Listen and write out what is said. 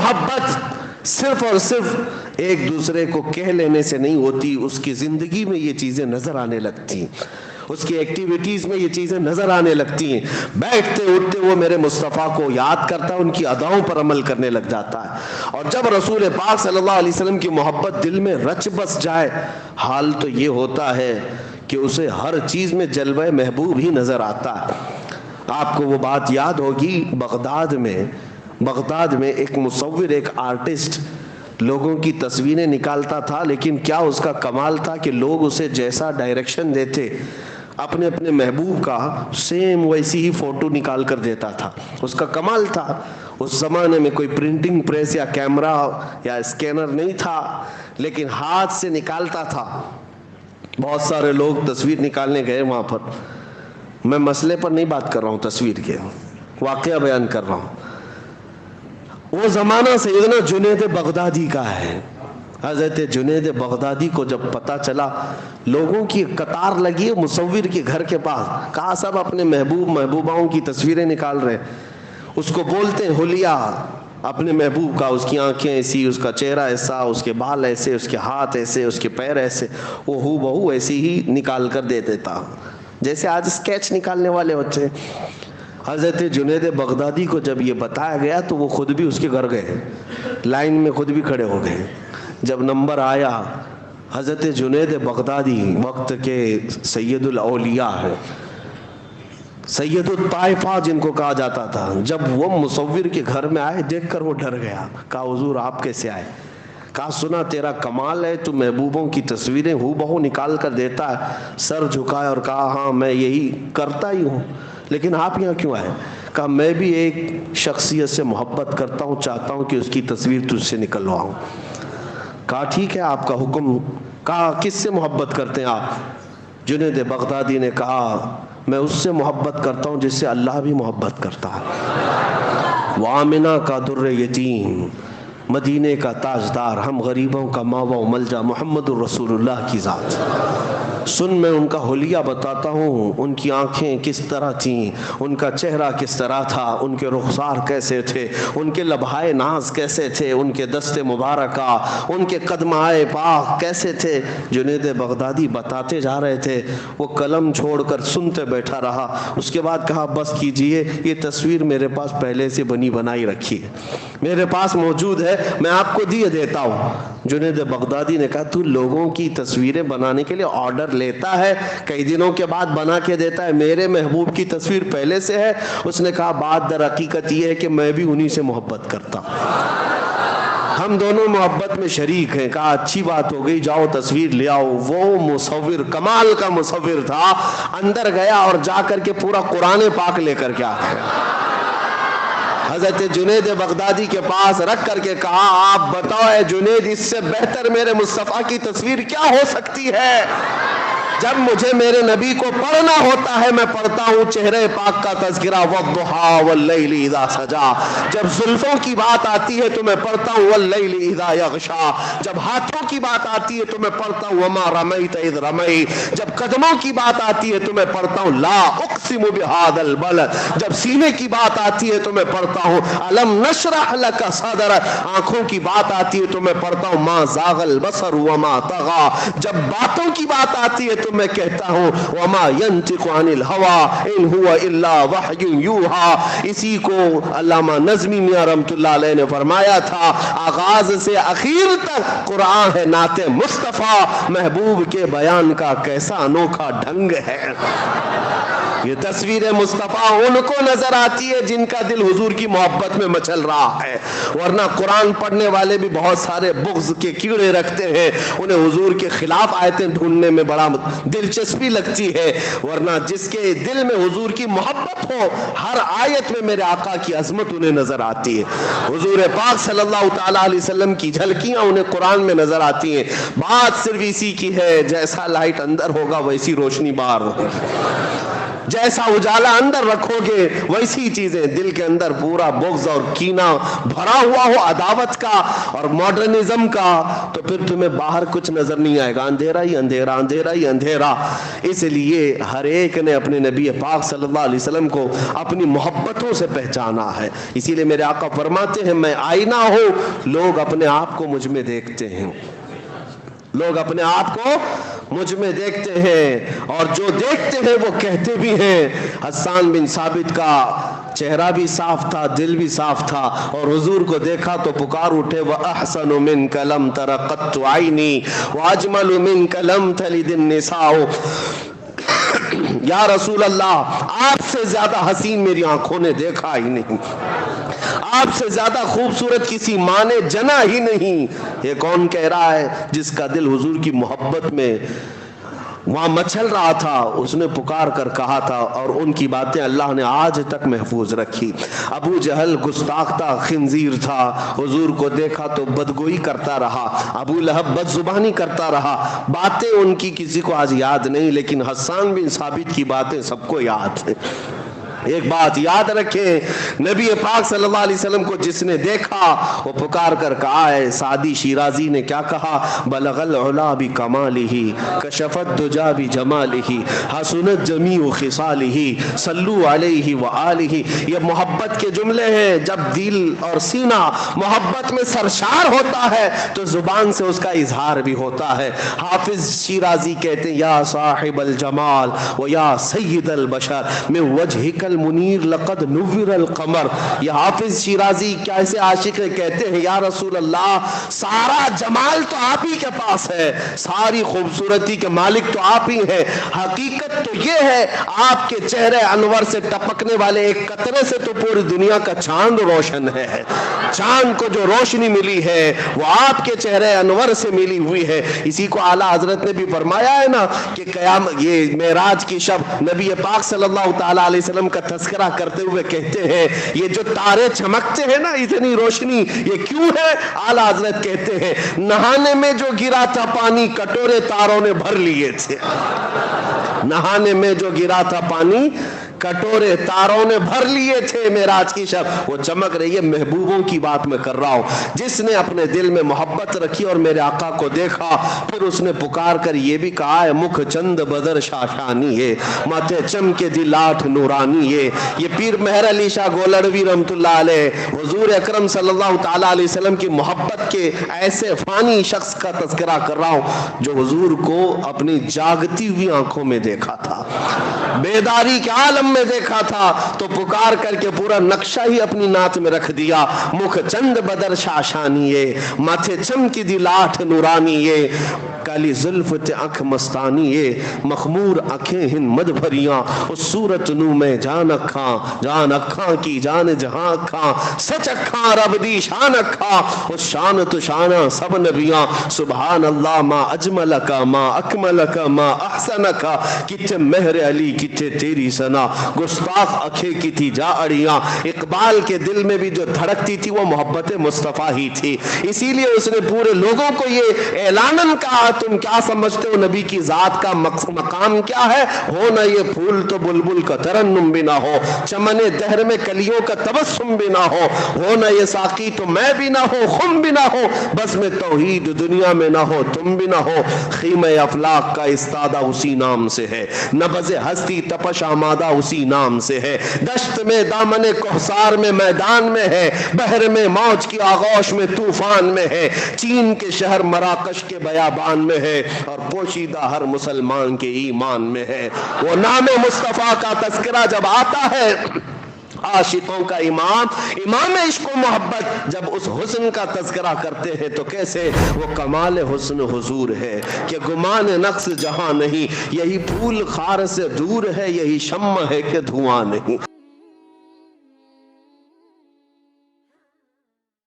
محبت صرف اور صرف ایک دوسرے کو کہہ لینے سے نہیں ہوتی، اس کی زندگی میں یہ چیزیں نظر آنے لگتی ہیں، اس کی ایکٹیویٹیز میں یہ چیزیں نظر آنے لگتی ہیں. بیٹھتے اٹھتے وہ میرے مصطفیٰ کو یاد کرتا ہے، ان کی اداؤں پر عمل کرنے لگ جاتا ہے. اور جب رسول پاک صلی اللہ علیہ وسلم کی محبت دل میں رچ بس جائے، حال تو یہ ہوتا ہے کہ اسے ہر چیز میں جلوہ محبوب ہی نظر آتا ہے. آپ کو وہ بات یاد ہوگی، بغداد میں ایک مصور، ایک آرٹسٹ لوگوں کی تصویریں نکالتا تھا، لیکن کیا اس کا کمال تھا کہ لوگ اسے جیسا ڈائریکشن دیتے اپنے اپنے محبوب کا، سیم ویسی ہی فوٹو نکال کر دیتا تھا. اس کا کمال تھا. اس زمانے میں کوئی پرنٹنگ پریس یا کیمرہ یا اسکینر نہیں تھا، لیکن ہاتھ سے نکالتا تھا. بہت سارے لوگ تصویر نکالنے گئے وہاں پر. میں مسئلے پر نہیں بات کر رہا ہوں، تصویر کے واقعہ بیان کر رہا ہوں. وہ زمانہ سیدنا جنید بغدادی کا ہے. حضرت جنید بغدادی کو جب پتا چلا، لوگوں کی قطار لگی ہے مصور کے گھر کے پاس، کہا سب اپنے محبوباؤں کی تصویریں نکال رہے. اس کو بولتے ہیں حلیہ، اپنے محبوب کا، اس کی آنکھیں ایسی، اس کا چہرہ ایسا، اس کے بال ایسے، اس کے ہاتھ ایسے، اس کے پیر ایسے. وہ ہو بہو ایسی ہی نکال کر دے دیتا، جیسے آج اسکیچ نکالنے والے ہوتے ہیں. حضرت جنید بغدادی کو جب یہ بتایا گیا تو وہ خود بھی اس کے گھر گئے، لائن میں خود بھی کھڑے ہو گئے. جب نمبر آیا، حضرت جنید بغدادی وقت کے سید الاولیاء ہے، سید الطائفہ جن کو کہا جاتا تھا، جب وہ مصور کے گھر میں آئے دیکھ کر وہ ڈر گیا. کہا حضور آپ کیسے آئے؟ کہا سنا تیرا کمال ہے، تو محبوبوں کی تصویریں ہو بہو نکال کر دیتا ہے. سر جھکایا اور کہا ہاں میں یہی کرتا ہی ہوں، لیکن آپ یہاں کیوں آئے؟ کہا میں بھی ایک شخصیت سے محبت کرتا ہوں، چاہتا ہوں کہ اس کی تصویر تجھ سے نکلواؤں. کہا ٹھیک ہے آپ کا حکم. کہا کس سے محبت کرتے ہیں آپ؟ جنید بغدادی نے کہا میں اس سے محبت کرتا ہوں جس سے اللہ بھی محبت کرتا ہے. وآمنہ کا در یتیم، مدینے کا تاجدار، ہم غریبوں کا ماوا و ملجا، محمد الرسول اللہ کی ذات. سن میں ان کا حلیہ بتاتا ہوں، ان کی آنکھیں کس طرح تھیں، ان کا چہرہ کس طرح تھا، ان کے رخسار کیسے تھے، ان کے لبھائے ناز کیسے تھے، ان کے دست مبارکہ، ان کے قدمائے پاک کیسے تھے. جنید بغدادی بتاتے جا رہے تھے، وہ قلم چھوڑ کر سنتے بیٹھا رہا. اس کے بعد کہا بس کیجئے، یہ تصویر میرے پاس پہلے سے بنی بنائی رکھی ہے، میرے پاس موجود ہے، میں آپ کو دیے دیتا ہوں. جنید بغدادی نے کہا تو لوگوں کی تصویریں بنانے کے لیے آرڈر لیتا ہے، کئی دنوں کے بعد بنا کے دیتا ہے، میرے محبوب کی تصویر پہلے سے ہے. اس نے کہا بات در حقیقت یہ ہے کہ میں بھی انہی سے محبت کرتا ہوں، ہم دونوں محبت میں شریک ہیں. کہا اچھی بات ہو گئی، جاؤ تصویر لے آؤ. وہ مصور کمال کا مصور تھا، اندر گیا اور جا کر کے پورا قرآن پاک لے کر کے آ گیا. حضرت جنید بغدادی کے پاس رکھ کر کے کہا آپ بتاؤ اے جنید، اس سے بہتر میرے مصطفیٰ کی تصویر کیا ہو سکتی ہے؟ جب مجھے میرے نبی کو پڑھنا ہوتا ہے میں پڑھتا ہوں چہرے پاک کا تذکرہ، والضحیٰ واللیل اذا سجا. جب زلفوں کی بات آتی ہے تو میں پڑھتا ہوں واللیل اذا یغشا. جب ہاتھوں کی بات آتی ہے تو میں پڑھتا ہوں وما رمیت اذ رمیت. جب قدموں کی بات آتی ہے تو میں پڑھتا ہوں لا اقسم بہذا البلد. جب سینے کی بات آتی ہے تو میں پڑھتا ہوں الم نشرح لک صدرک. آنکھوں کی بات آتی ہے تو میں پڑھتا ہوں ما زاغ البصر وما طغى. جب باتوں کی بات آتی ہے تو میں کہتا ہوں وما ينطق عن الهوى ان هو الا وحی یوحى. اسی کو علامہ نظمی میاں رحمۃ اللہ علیہ نے فرمایا تھا، آغاز سے اخیر تک قرآن ہے نعت مصطفیٰ، محبوب کے بیان کا کیسا انوکھا ڈھنگ ہے. یہ تصویر مصطفیٰ ان کو نظر آتی ہے جن کا دل حضور کی محبت میں مچل رہا ہے، ورنہ قرآن پڑھنے والے بھی بہت سارے بغض کے کیڑے رکھتے ہیں، انہیں حضور کے خلاف آیتیں ڈھونڈنے میں بڑا دلچسپی لگتی ہے. ورنہ جس کے دل میں حضور کی محبت ہو، ہر آیت میں میرے آقا کی عظمت انہیں نظر آتی ہے. حضور پاک صلی اللہ تعالیٰ علیہ وسلم کی جھلکیاں انہیں قرآن میں نظر آتی ہیں. بات صرف اسی کی ہے، جیسا لائٹ اندر ہوگا ویسی روشنی باہر ہوگی. جیسا اجالا اندر رکھو گے ویسی چیزیں دل کے اندر پورا بغض اور کینہ بھرا ہوا ہو عداوت کا اور ماڈرنزم کا, تو پھر تمہیں باہر کچھ نظر نہیں آئے گا, اندھیرا ہی اندھیرا, اندھیرا ہی اندھیرا. اس لیے ہر ایک نے اپنے نبی پاک صلی اللہ علیہ وسلم کو اپنی محبتوں سے پہچانا ہے. اسی لیے میرے آقا فرماتے ہیں میں آئینہ ہوں, لوگ اپنے آپ کو مجھ میں دیکھتے ہیں, لوگ اپنے آپ کو مجھ میں دیکھتے ہیں اور جو دیکھتے ہیں وہ کہتے بھی ہیں. حسان بن ثابت کا چہرہ بھی صاف تھا, دل بھی صاف تھا, اور حضور کو دیکھا تو پکار اٹھے وَأَحْسَنُ مِنْكَ لَمْ تَرَ قَطُّ عَيْنِي وَأَجْمَلُ مِنْكَ لَمْ تَلِدِ النِّسَاءُ. یا رسول اللہ, آپ سے زیادہ حسین میری آنکھوں نے دیکھا ہی نہیں, آپ سے زیادہ خوبصورت کسی ماں نے جنا ہی نہیں. یہ کون کہہ رہا ہے؟ جس کا دل حضور کی محبت میں وہاں مچل رہا تھا, اس نے پکار کر کہا تھا, اور ان کی باتیں اللہ نے آج تک محفوظ رکھی. ابو جہل گستاخ تھا, خنزیر تھا, حضور کو دیکھا تو بدگوئی کرتا رہا. ابو لہب بد زبانی کرتا رہا, باتیں ان کی کسی کو آج یاد نہیں, لیکن حسان بن ثابت کی باتیں سب کو یاد ہیں. ایک بات یاد رکھیں, نبی پاک صلی اللہ علیہ وسلم کو جس نے دیکھا وہ پکار کر کہا ہے. سعدی شیرازی نے کیا کہا؟ بلغ العلا بکمالہ کشف الدجا بجمالہ حسنت جمیع خصالہ صلوا علیہ وآلہ. یہ محبت کے جملے ہیں. جب دل اور سینہ محبت میں سرشار ہوتا ہے تو زبان سے اس کا اظہار بھی ہوتا ہے. حافظ شیرازی کہتے ہیں یا صاحب الجمال و یا سید البشر من وجہک المنیر لقد نور القمر. یہ حافظ شیرازی کیسے عاشق کہتے ہیں یا رسول اللہ سارا جمال تو آپ ہی کے پاس ہے, ساری خوبصورتی کے مالک تو آپ ہی ہیں. حقیقت تو یہ ہے آپ کے چہرے انور سے ٹپکنے والے ایک قطرے سے تو پوری دنیا کا چاند روشن ہے. چاند کو جو روشنی ملی ہے وہ آپ کے چہرے انور سے ملی ہوئی ہے. اسی کو اعلیٰ حضرت نے بھی فرمایا ہے نا کہ قیامت یہ معراج کی شب نبی پاک صلی اللہ تعالی علیہ وسلم کا تذکرہ کرتے ہوئے کہتے ہیں یہ جو تارے چمکتے ہیں نا, اتنی روشنی یہ کیوں ہے؟ اعلیٰ حضرت کہتے ہیں نہانے میں جو گرا تھا پانی کٹورے تاروں نے بھر لیے تھے. نہانے میں جو گرا تھا پانی کٹورے تاروں نے بھر لیے تھے معراج کی شب. وہ چمک رہی ہے. محبوبوں کی بات میں کر رہا ہوں. جس نے اپنے دل میں محبت رکھی اور میرے آقا کو دیکھا, پھر اس نے پکار کر یہ بھی کہا ہے مکھ چند بدر شاشانی ہے ماتھے چم کے دل آٹھ نورانی ہے. یہ پیر مہر علی شاہ گولڑوی رحمت اللہ علیہ حضور اکرم صلی اللہ تعالی علیہ وسلم کی محبت کے ایسے فانی شخص کا تذکرہ کر رہا ہوں جو حضور کو اپنی جاگتی ہوئی آنکھوں میں دیکھا تھا, بیداری کے عالم میں دیکھا تھا, تو پکار کر کے پورا نقشہ ہی اپنی نعت میں رکھ دیا. مکھ چند بدر شاشانیے ماتھے چم کی دل آٹھ نورانیے کالی زلف تے آنکھ مستانیے مخمور آنکھیں ہن مد بھریاں اس صورت نو میں جان اکھاں کی جان جہاں اکھاں سچ اکھاں رب دی شان اکھاں اس شان تو شانہ سب نبیاں. سبحان اللہ ما اجملکا ما اکملکا ما احسنکا. کتے مہر علی کتے تیری سنا گستاخ اکھے کی تھی جا اڑیاں. اقبال کے دل میں بھی جو دھڑکتی تھی وہ محبت مصطفیٰ ہی تھی. اسی لیے اس نے پورے لوگوں کو یہ اعلاناً کہا تم کیا سمجھتے ہو نبی کی ذات کا مقام کیا ہے؟ ہو نہ یہ پھول تو بلبل کا ترنم بھی نہ ہو, چمن دہر میں کلیوں کا تبسم بھی نہ ہو نہ یہ ساقی تو میں بھی نہ ہو خم بھی نہ ہو, بس میں توحید دنیا میں نہ ہو تم بھی نہ ہو. خیمہ افلاق کا استادہ اسی نام سے ہے, نبض ہستی تپش آمادہ اسی نام سے ہے. دشت میں دامن کوثر میں میدان میں ہے, بحر میں موج کی آغوش میں طوفان میں ہے, چین کے شہر مراکش کے بیابان میں ہے, اور پوشیدہ ہر مسلمان کے ایمان میں ہے. وہ نام مصطفیٰ کا تذکرہ جب آتا ہے عاشقوں کا امام عشق و محبت جب اس حسن کا تذکرہ کرتے ہیں تو کیسے وہ کمال حسن حضور ہے کہ گمان نقص جہاں نہیں, یہی پھول خار سے دور ہے, یہی شمع ہے کہ دھواں نہیں.